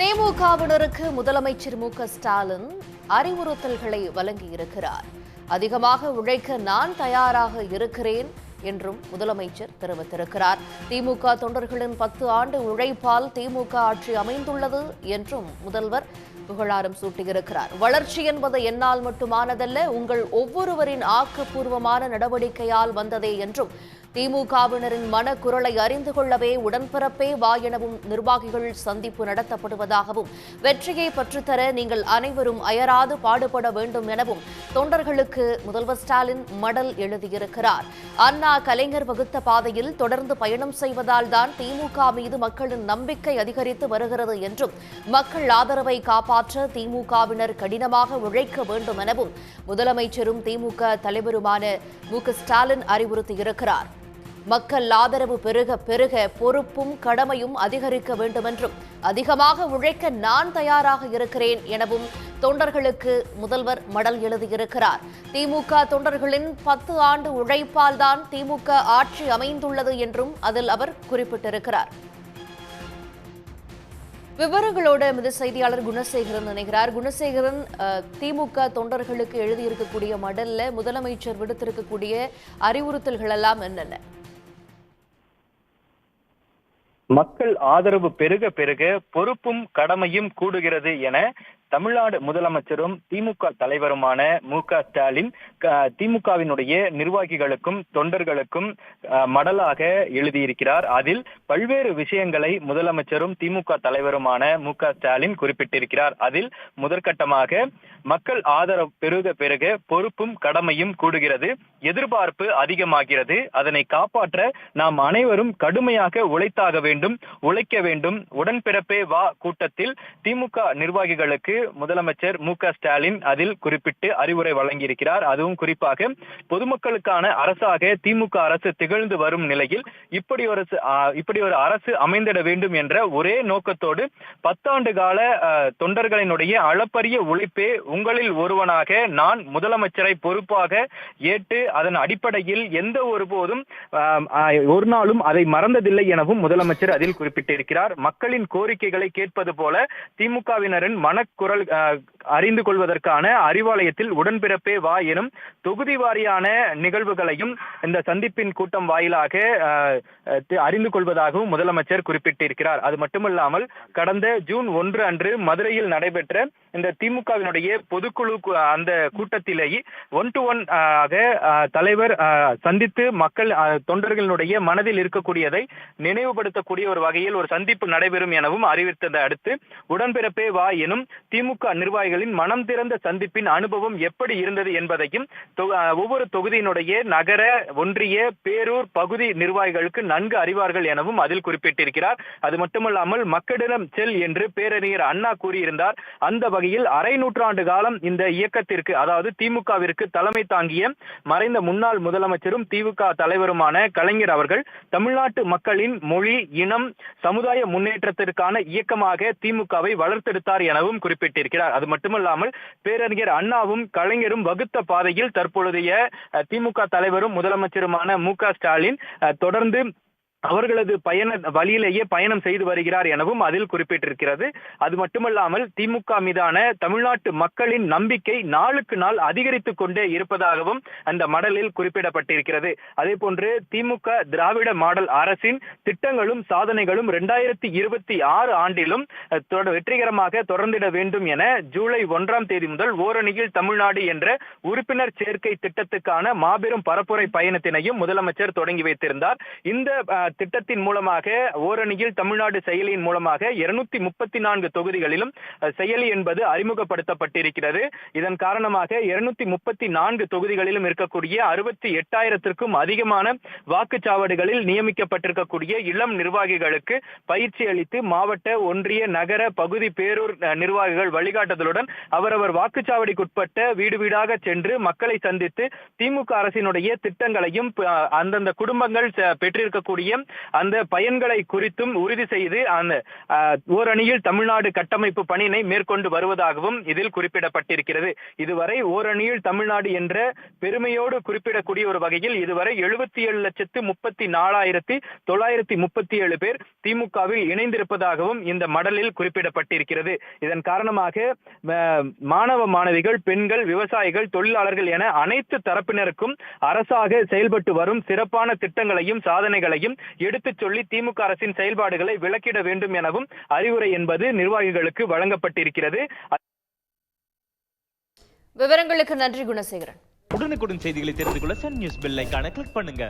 திமுகவினருக்கு முதலமைச்சர் மு.க.ஸ்டாலின் அறிவுறுத்தல்களை வழங்கியிருக்கிறார். அதிகமாக உழைக்க நான் தயாராக இருக்கிறேன் என்றும் முதலமைச்சர் தெரிவித்திருக்கிறார். திமுக தொண்டர்களின் 10 ஆண்டு உழைப்பால் திமுக ஆட்சி அமைந்துள்ளது என்றும் முதல்வர் புகழாரம் சூட்டியிருக்கிறார். வளர்ச்சி என்பது என்னால் மட்டுமானதல்ல, உங்கள் ஒவ்வொருவரின் ஆக்கப்பூர்வமான நடவடிக்கையால் வந்ததே என்றும் திமுகவினரின் மனக்குரலை அறிந்து கொள்ளவே உடன்பிறப்பே வா எனவும் நிர்வாகிகள் சந்திப்பு நடத்தப்படுவதாகவும், வெற்றியை பெற்றுத்தர நீங்கள் அனைவரும் அயராது பாடுபட வேண்டும் எனவும் தொண்டர்களுக்கு முதல்வர் ஸ்டாலின் மடல் எழுதியிருக்கிறார். அண்ணா கலைஞர் வகுத்த பாதையில் தொடர்ந்து பயணம் செய்வதால் தான் திமுக மீது மக்களின் நம்பிக்கை அதிகரித்து வருகிறது என்றும், மக்கள் ஆதரவை காப்பாற்ற திமுகவினர் கடினமாக உழைக்க வேண்டும் எனவும் முதலமைச்சரும் திமுக தலைவருமான மு.க.ஸ்டாலின் அறிவுறுத்தியிருக்கிறார். மக்கள் ஆதரவு பெருக பெருக பொறுப்பும் கடமையும் அதிகரிக்க வேண்டுமென்றும், அதிகமாக உழைக்க நான் தயாராக இருக்கிறேன் எனவும் தொண்டர்களுக்கு முதல்வர் மடல் எழுதியிருக்கிறார். திமுக தொண்டர்களின் 10 ஆண்டு உழைப்பால் தான் திமுக ஆட்சி அமைந்துள்ளது என்றும் அதில் அவர் குறிப்பிட்டிருக்கிறார். விவரங்களோட மித செய்தியாளர் குணசேகரன் நினைக்கிறார். குணசேகரன், திமுக தொண்டர்களுக்கு எழுதியிருக்கக்கூடிய மடல்ல முதலமைச்சர் விடுத்திருக்கக்கூடிய அறிவுறுத்தல்கள் எல்லாம் என்னென்ன? மக்கள் ஆதரவு பெருக பெருக பொறுப்பும் கடமையும் கூடுகிறது என தமிழ்நாடு முதலமைச்சரும் திமுக தலைவருமான மு.க.ஸ்டாலின் திமுகவினுடைய நிர்வாகிகளுக்கும் தொண்டர்களுக்கும் மடலாக எழுதியிருக்கிறார். அதில் பல்வேறு விஷயங்களை முதலமைச்சரும் திமுக தலைவருமான மு.க.ஸ்டாலின் குறிப்பிட்டிருக்கிறார். அதில் முதற்கட்டமாக மக்கள் ஆதரவு பெருக பெருக பொறுப்பும் கடமையும் கூடுகிறது, எதிர்பார்ப்பு அதிகமாகிறது, அதனை காப்பாற்ற நாம் அனைவரும் கடுமையாக உழைத்தாக வேண்டும், உழைக்க வேண்டும். உடன்பிறப்பே வா கூட்டத்தில் திமுக நிர்வாகிகளுக்கு முதலமைச்சர் மு.க.ஸ்டாலின் அதில் குறிப்பிட்டு அறிவுரை வழங்கியிருக்கிறார். அதுவும் குறிப்பாக பொதுமக்களுக்கான அரசாக திமுக அரசு திகழ்ந்து வரும் நிலையில் இப்படி ஒரு அரசு அமைந்திட வேண்டும் என்ற ஒரே நோக்கத்தோடு 10 ஆண்டு கால தொண்டர்களினுடைய அளப்பரிய உழைப்பே உங்களில் ஒருவனாக நான் முதலமைச்சரை பொறுப்பாக ஏற்று அதன் அடிப்படையில் எந்த ஒருபோதும் ஒரு நாளும் அதை மறந்ததில்லை எனவும் முதலமைச்சர் அதில் குறிப்பிட்டிருக்கிறார். மக்களின் கோரிக்கைகளை கேட்பது போல திமுகவினரின் மனக்குரல் அறிந்து கொள்வதற்கான அறிவாலயத்தில் உடன்பிறப்பே வா எனும் தொகுதி வாரியான நிகழ்வுகளையும் இந்த சந்திப்பின் கூட்டம் வாயிலாக அறிந்து கொள்வதாகவும் முதலமைச்சர் குறிப்பிட்டிருக்கிறார். அது மட்டுமல்லாமல் கடந்த ஜூன் 1 அன்று மதுரையில் நடைபெற்ற இந்த திமுகவினுடைய பொதுக்குழு அந்த கூட்டத்திலேயே 1-to-1 ஆக தலைவர் சந்தித்து மக்கள் தொண்டர்களுடைய மனதில் இருக்கக்கூடியதை நினைவுபடுத்தக்கூடிய ஒரு வகையில் ஒரு சந்திப்பு நடைபெறும் எனவும் அறிவித்ததை அடுத்து உடன்பிறப்பே வா எனும் திமுக நிர்வாகிகளின் மனம் திறந்த சந்திப்பின் அனுபவம் எப்படி இருந்தது என்பதையும் ஒவ்வொரு தொகுதியினுடைய நகர, ஒன்றிய, பேரூர் பகுதி நிர்வாகிகளுக்கு நன்கு அறிவார்கள் எனவும் அதில் குறிப்பிட்டிருக்கிறார். அது மட்டுமல்லாமல் மக்களிடம் செல் என்று பேரறிஞர் அண்ணா கூறியிருந்தார். அந்த வகையில் அரை நூற்றாண்டு காலம் இந்த இயக்கத்திற்கு, அதாவது திமுகவிற்கு தலைமை தாங்கிய மறைந்த முன்னாள் முதலமைச்சரும் திமுக தலைவருமான கலைஞர் அவர்கள் தமிழ்நாட்டு மக்களின் மொழி, இனம், சமுதாய முன்னேற்றத்திற்கான இயக்கமாக திமுகவை வளர்த்தெடுத்தார் எனவும் குறிப்பிட்டிருக்கிறார். அது மட்டுமல்லாமல் பேரறிஞர் அண்ணாவும் கலைஞரும் வகுத்த பாதையில் தற்பொழுதைய திமுக தலைவரும் முதலமைச்சருமான மு.க.ஸ்டாலின் தொடர்ந்து அவர்களது வழியிலேயே பயணம் செய்து வருகிறார் எனவும் அதில் குறிப்பிட்டிருக்கிறது. அது மட்டுமல்லாமல் திமுக மீதான தமிழ்நாட்டு மக்களின் நம்பிக்கை நாளுக்கு நாள் அதிகரித்துக் கொண்டே இருப்பதாகவும் அந்த மடலில் குறிப்பிடப்பட்டிருக்கிறது. அதே போன்று திமுக திராவிட மாடல் அரசின் திட்டங்களும் சாதனைகளும் 2026 ஆண்டிலும் வெற்றிகரமாக தொடர்ந்திட வேண்டும் என ஜூலை 1ஆம் தேதி முதல் ஓரணியில் தமிழ்நாடு என்ற உறுப்பினர் சேர்க்கை திட்டத்துக்கான மாபெரும் பரப்புரை பயணத்தினையும் முதலமைச்சர் தொடங்கி வைத்திருந்தார். இந்த திட்டத்தின் மூலமாக ஓரணியில் தமிழ்நாடு செயலியின் மூலமாக 234 தொகுதிகளிலும் செயலி என்பது அறிமுகப்படுத்தப்பட்டிருக்கிறது. இதன் காரணமாக 234 தொகுதிகளிலும் இருக்கக்கூடிய 68,000க்கும் அதிகமான வாக்குச்சாவடிகளில் நியமிக்கப்பட்டிருக்கக்கூடிய இளம் நிர்வாகிகளுக்கு பயிற்சி அளித்து மாவட்ட, ஒன்றிய, நகர, பகுதி, பேரூர் நிர்வாகிகள் வழிகாட்டுதலுடன் அவரவர் வாக்குச்சாவடிக்குட்பட்ட வீடு வீடாக சென்று மக்களை சந்தித்து திமுக அரசினுடைய திட்டங்களையும் அந்தந்த குடும்பங்கள் பெற்றிருக்கக்கூடிய அந்த பயன்களை குறித்தும் உறுதி செய்து அந்த ஓரணியில் தமிழ்நாடு கட்டமைப்பு பணியினை மேற்கொண்டு வருவதாகவும் இதில் குறிப்பிடப்பட்டிருக்கிறது. இதுவரை ஓரணியில் தமிழ்நாடு என்ற பெருமையோடு குறிப்பிடக்கூடிய ஒரு வகையில் இதுவரை 77,34,937 பேர் திமுகவில் இணைந்திருப்பதாகவும் இந்த மடலில் குறிப்பிடப்பட்டிருக்கிறது. இதன் காரணமாக மாணவ மாணவிகள், பெண்கள், விவசாயிகள், தொழிலாளர்கள் என அனைத்து தரப்பினருக்கும் அரசாக செயல்பட்டு வரும் சிறப்பான திட்டங்களையும் சாதனைகளையும் எடுத்துச் சொல்லி திமுக அரசின் செயல்பாடுகளை விளக்கிட வேண்டும் எனவும் அறிவுரை என்பது நிர்வாகிகளுக்கு வழங்கப்பட்டிருக்கிறது. விவரங்களுக்கு நன்றி குணசேகரன். உடனுக்குடன் செய்திகளை தெரிந்து கொள்ள சன் நியூஸ் பெல் ஐகானை கிளிக் பண்ணுங்க.